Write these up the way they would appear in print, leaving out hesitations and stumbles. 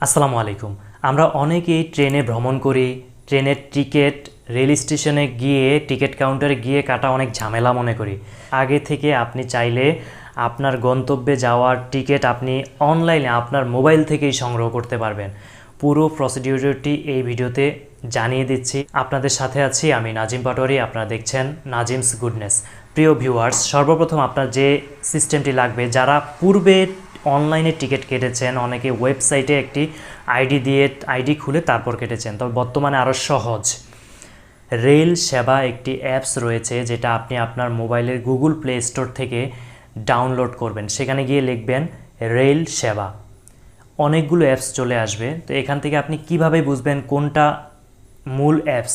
আসসালামু আলাইকুম। আমরা অনেকেই ট্রেনে ভ্রমণ করি। ট্রেনের টিকিট রেল স্টেশনে গিয়ে টিকিট কাউন্টারে গিয়ে কাটা অনেক ঝামেলা মনে করি। আগে থেকে আপনি চাইলে আপনার গন্তব্যে যাওয়ার টিকিট আপনি অনলাইনে আপনার মোবাইল থেকেই সংগ্রহ করতে পারবেন। পুরো প্রসিডিউরটি এই ভিডিওতে জানিয়ে দিচ্ছি। আপনাদের সাথে আছি আমি নাজিম পাটোয়ারি। আপনারা দেখছেন নাজিমস গুডনেস। প্রিয় ভিউয়ার্স, সর্বপ্রথম আপনার যে সিস্টেমটি লাগবে, যারা পূর্বে অনলাইনে টিকিট কেটেছেন, অনেকে ওয়েবসাইটে একটি আইডি খুলে তারপর কেটেছেন, তবে বর্তমানে আরও সহজ রেল সেবা একটি অ্যাপস রয়েছে, যেটা আপনি আপনার মোবাইলের গুগল প্লে স্টোর থেকে ডাউনলোড করবেন। সেখানে গিয়ে লিখবেন রেল সেবা, অনেকগুলো অ্যাপস চলে আসবে। তো এখান থেকে আপনি কিভাবে বুঝবেন কোনটা মূল অ্যাপস?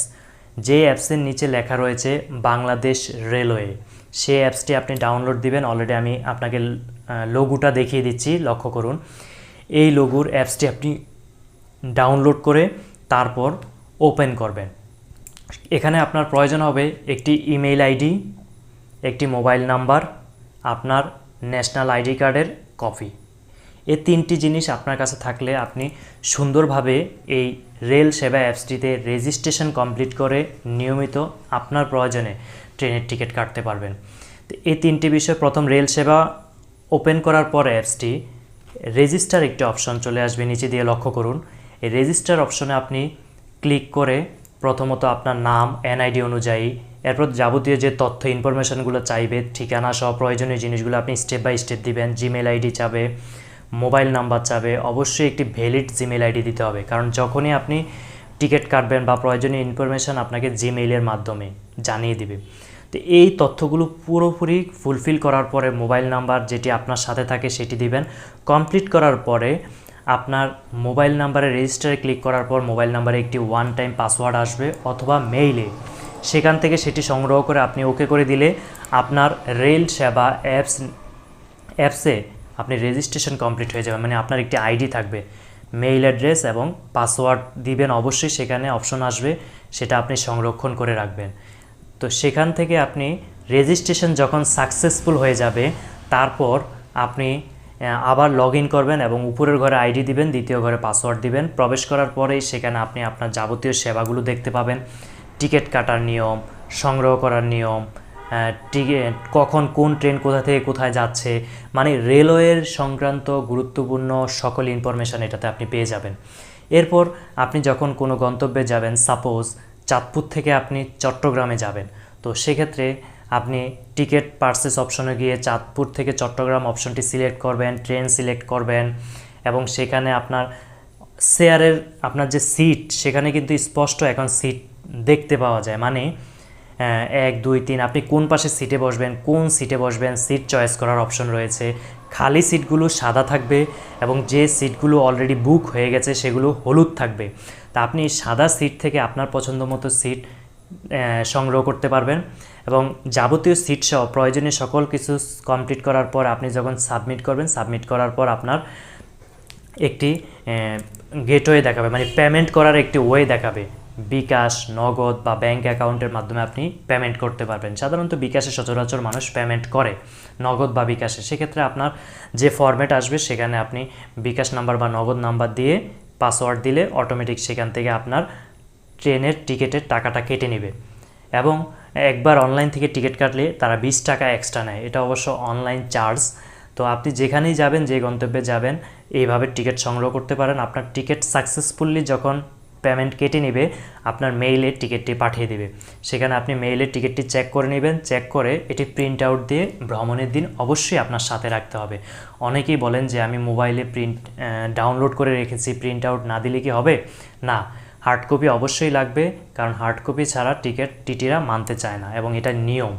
যে অ্যাপসের নিচে লেখা রয়েছে বাংলাদেশ রেলওয়ে, সেই অ্যাপসটি আপনি ডাউনলোড দিবেন। অলরেডি আমি আপনাকে লোগোটা দেখিয়ে দিচ্ছি, লক্ষ্য করুন। এই লোগোর অ্যাপসটি আপনি ডাউনলোড করে তারপর ওপেন করবেন। এখানে আপনার প্রয়োজন হবে একটি ইমেইল আইডি, একটি মোবাইল নাম্বার, আপনার ন্যাশনাল আইডি কার্ডের কপি। এই তিনটি জিনিস আপনার কাছে থাকলে আপনি সুন্দরভাবে এই রেল সেবা অ্যাপসটিতে রেজিস্ট্রেশন কমপ্লিট করে নিয়মিত আপনার প্রয়োজনে ট্রেনের টিকিট কাটতে পারবেন। তো এই তিনটি বিষয়, প্রথম রেল সেবা ওপেন করার পর অ্যাপসটি রেজিস্টার একটি অপশন চলে আসবে, নিচে দিয়ে লক্ষ্য করুন। এই রেজিস্টার অপশনে আপনি ক্লিক করে প্রথমত আপনার নাম, এনআইডি অনুযায়ী, এরপর যাবতীয় যে তথ্য ইনফরমেশনগুলো চাইবে, ঠিকানা সহ প্রয়োজনীয় জিনিসগুলো আপনি স্টেপ বাই স্টেপ দিবেন। জিমেল আইডি চাবে, মোবাইল নাম্বার চাবে, অবশ্যই একটি ভ্যালিড জিমেল আইডি দিতে হবে, কারণ যখনই আপনি টিকিট কাটবেন বা প্রয়োজনীয় ইনফরমেশান আপনাকে জিমেইলের মাধ্যমে জানিয়ে দিবে। তো এই তথ্যগুলো পুরোপুরি ফুলফিল করার পরে মোবাইল নাম্বার যেটি আপনার সাথে থাকে সেটি দিবেন। কমপ্লিট করার পরে আপনার মোবাইল নাম্বারে রেজিস্টারে ক্লিক করার পর মোবাইল নাম্বারে একটি ওয়ান টাইম পাসওয়ার্ড আসবে অথবা মেইলে, সেখান থেকে সেটি সংগ্রহ করে আপনি ওকে করে দিলে আপনার রেল সেবা অ্যাপসে আপনি রেজিস্ট্রেশন কমপ্লিট হয়ে যাবে। মানে আপনার একটি আইডি থাকবে, মেইল অ্যাড্রেস এবং পাসওয়ার্ড দিবেন, অবশ্যই সেখানে অপশন আসবে, সেটা আপনি সংরক্ষণ করে রাখবেন। তো সেখান থেকে আপনি রেজিস্ট্রেশন যখন সাকসেসফুল হয়ে যাবে, তারপর আপনি আবার লগ ইন করবেন এবং উপরের ঘরে আইডি দিবেন, দ্বিতীয় ঘরে পাসওয়ার্ড দিবেন। প্রবেশ করার পরেই সেখানে আপনি আপনার যাবতীয় সেবাগুলো দেখতে পাবেন। টিকিট কাটার নিয়ম, সংগ্রহ করার নিয়ম, টিকিট কখন কোন ট্রেন কোথা থেকে কোথায় যাচ্ছে, মানে রেলওয়ের সংক্রান্ত গুরুত্বপূর্ণ সকল ইনফরমেশান এটাতে আপনি পেয়ে যাবেন। এরপর আপনি যখন কোনো গন্তব্যে যাবেন, সাপোজ চাঁদপুর থেকে আপনি চট্টগ্রামে যাবেন, তো সেক্ষেত্রে আপনি টিকিট পারচেস অপশনে গিয়ে চাঁদপুর থেকে চট্টগ্রাম অপশনটি সিলেক্ট করবেন, ট্রেন সিলেক্ট করবেন এবং সেখানে আপনার শেয়ারের আপনার যে সিট, সেখানে কিন্তু স্পষ্ট এখন সিট দেখতে পাওয়া যায়, মানে 1, 2, 3 আপনি কোন পাশে সিটে বসবেন, কোন সিটে বসবেন, সিট চয়েস করার অপশন রয়েছে। খালি সিটগুলো সাদা থাকবে এবং যে সিটগুলো অলরেডি বুক হয়ে গেছে সেগুলো হলুদ থাকবে। তা আপনি সাদা সিট থেকে আপনার পছন্দ মতো সিট সংগ্রহ করতে পারবেন এবং যাবতীয় সিট সহ প্রয়োজনীয় সকল কিছু কমপ্লিট করার পর আপনি যখন সাবমিট করবেন, সাবমিট করার পর আপনার একটি গেটওয়ে দেখাবে, মানে পেমেন্ট করার একটি ওয়ে দেখাবে। বিকাশ, নগদ বা ব্যাঙ্ক অ্যাকাউন্টের মাধ্যমে আপনি পেমেন্ট করতে পারবেন। সাধারণত বিকাশে সচরাচর মানুষ পেমেন্ট করে, নগদ বা বিকাশে। সেক্ষেত্রে আপনার যে ফরম্যাট আসবে সেখানে আপনি বিকাশ নাম্বার বা নগদ নাম্বার দিয়ে পাসওয়ার্ড দিলে অটোমেটিক সেখান থেকে আপনার ট্রেনের টিকিটের টাকাটা কেটে নেবে। এবং একবার অনলাইন থেকে টিকিট কাটলে তারা 20 টাকা এক্সট্রা নেয়, এটা অবশ্য অনলাইন চার্জ। তো আপনি যেখানেই যাবেন, যে গন্তব্যে যাবেন, এইভাবে টিকিট সংগ্রহ করতে পারেন। আপনার টিকিট সাকসেসফুলি যখন পেমেন্ট কেটে নেবে, আপনার মেইলে টিকিটটি পাঠিয়ে দেবে। সেখানে আপনি মেইলের টিকিটটি চেক করে নেবেন, চেক করে এটি প্রিন্ট আউট দিয়ে ভ্রমণের দিন অবশ্যই আপনার সাথে রাখতে হবে। অনেকেই বলেন যে আমি মোবাইলে ডাউনলোড করে রেখেছি, প্রিন্ট আউট না দিলে কি হবে? না, হার্ড কপি অবশ্যই লাগবে, কারণ হার্ড কপি ছাড়া টিটিরা মানতে চায় না এবং এটা নিয়ম।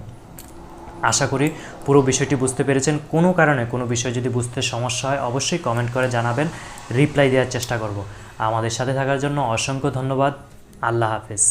আশা করি পুরো বিষয়টি বুঝতে পেরেছেন। কোনো কারণে কোনো বিষয় যদি বুঝতে সমস্যা হয় অবশ্যই কমেন্ট করে জানাবেন, রিপ্লাই দেওয়ার চেষ্টা করব। আমাদের সাথে থাকার জন্য অসংখ্য ধন্যবাদ। আল্লাহ হাফেজ।